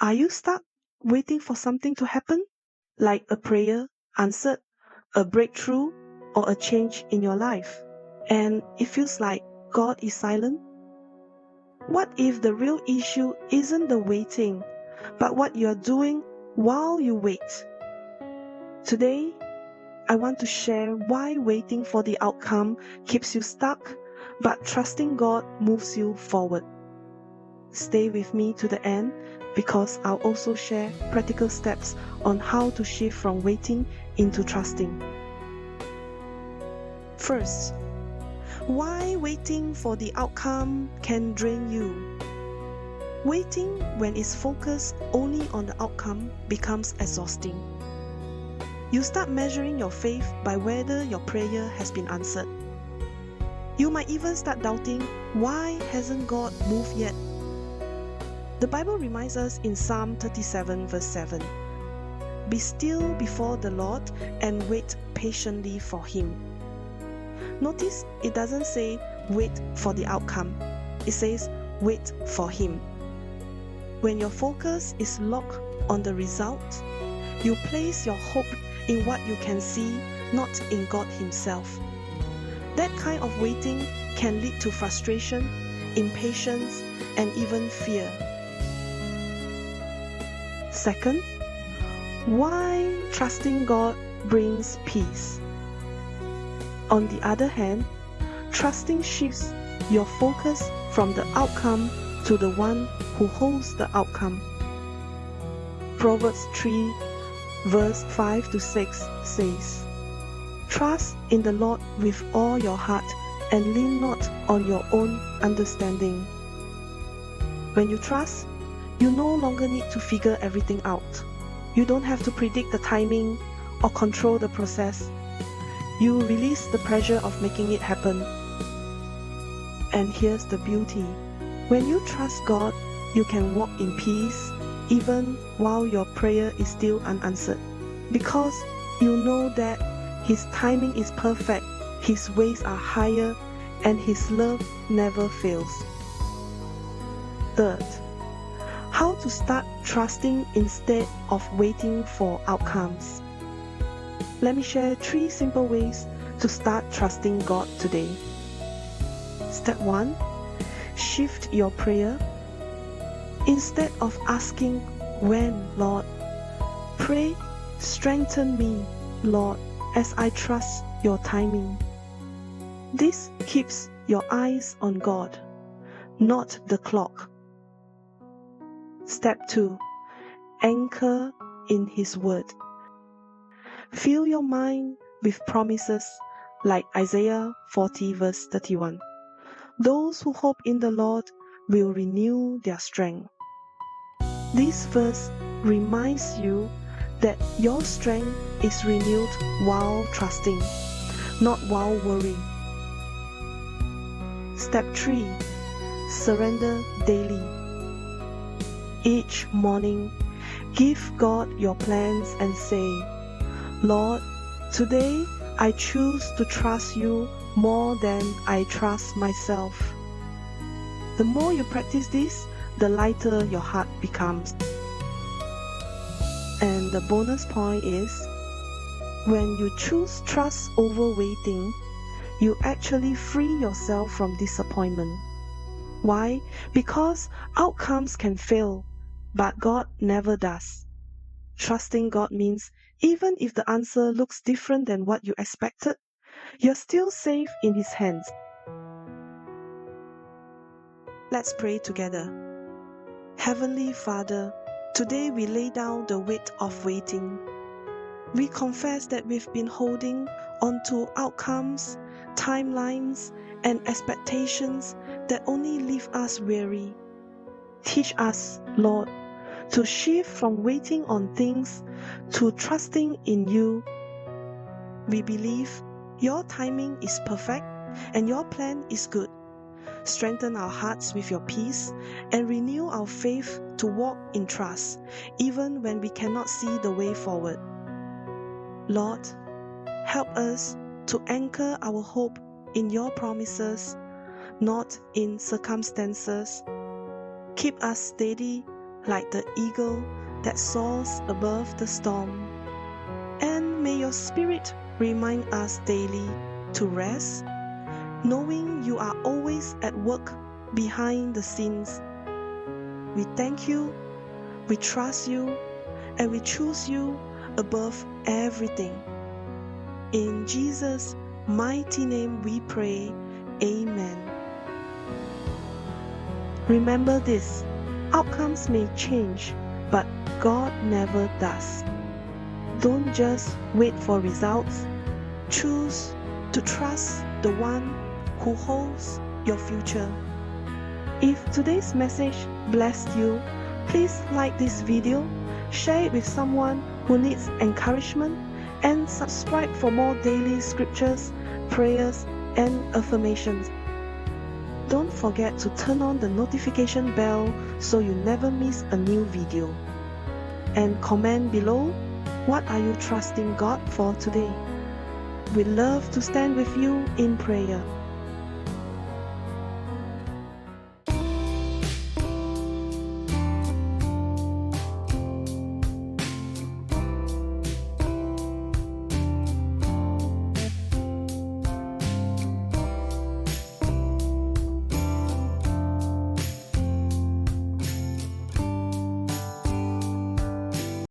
Are you stuck waiting for something to happen? Like a prayer answered, a breakthrough, or a change in your life? And it feels like God is silent? What if the real issue isn't the waiting, but what you're doing while you wait? Today, I want to share why waiting for the outcome keeps you stuck, but trusting God moves you forward. Stay with me to the end because I'll also share practical steps on how to shift from waiting into trusting. First, why waiting for the outcome can drain you. Waiting when it's focused only on the outcome becomes exhausting. You start measuring your faith by whether your prayer has been answered. You might even start doubting, why hasn't God moved yet? The Bible reminds us in Psalm 37 verse 7, "Be still before the Lord and wait patiently for Him." Notice it doesn't say wait for the outcome. It says wait for Him. When your focus is locked on the result, you place your hope in what you can see, not in God Himself. That kind of waiting can lead to frustration, impatience, and even fear. Second, why trusting God brings peace. On the other hand, trusting shifts your focus from the outcome to the one who holds the outcome. Proverbs 3 verse 5 to 6 says, "Trust in the Lord with all your heart and lean not on your own understanding." When you trust, you no longer need to figure everything out. You don't have to predict the timing or control the process. You release the pressure of making it happen. And here's the beauty. When you trust God, you can walk in peace even while your prayer is still unanswered, because you know that His timing is perfect, His ways are higher, and His love never fails. Third, how to start trusting instead of waiting for outcomes. Let me share 3 simple ways to start trusting God today. Step 1, shift your prayer. Instead of asking, "When, Lord?" pray, "Strengthen me, Lord, as I trust your timing." This keeps your eyes on God, not the clock. Step 2, anchor in His Word. Fill your mind with promises like Isaiah 40 verse 31. "Those who hope in the Lord will renew their strength." This verse reminds you that your strength is renewed while trusting, not while worrying. Step 3, surrender daily. Each morning, give God your plans and say, "Lord, today I choose to trust you more than I trust myself." The more you practice this, the lighter your heart becomes. And the bonus point is, when you choose trust over waiting, you actually free yourself from disappointment. Why? Because outcomes can fail, but God never does. Trusting God means even if the answer looks different than what you expected, you're still safe in His hands. Let's pray together. Heavenly Father, today we lay down the weight of waiting. We confess that we've been holding onto outcomes, timelines, and expectations that only leave us weary. Teach us, Lord, to shift from waiting on things to trusting in You. We believe Your timing is perfect and Your plan is good. Strengthen our hearts with Your peace and renew our faith to walk in trust, even when we cannot see the way forward. Lord, help us to anchor our hope in Your promises, not in circumstances. Keep us steady like the eagle that soars above the storm. And may your Spirit remind us daily to rest, knowing you are always at work behind the scenes. We thank you, we trust you, and we choose you above everything. In Jesus' mighty name we pray, Amen. Remember this, outcomes may change, but God never does. Don't just wait for results. Choose to trust the one who holds your future. If today's message blessed you, please like this video, share it with someone who needs encouragement, and subscribe for more daily scriptures, prayers, and affirmations. Don't forget to turn on the notification bell so you never miss a new video. And comment below, what are you trusting God for today? We'd love to stand with you in prayer.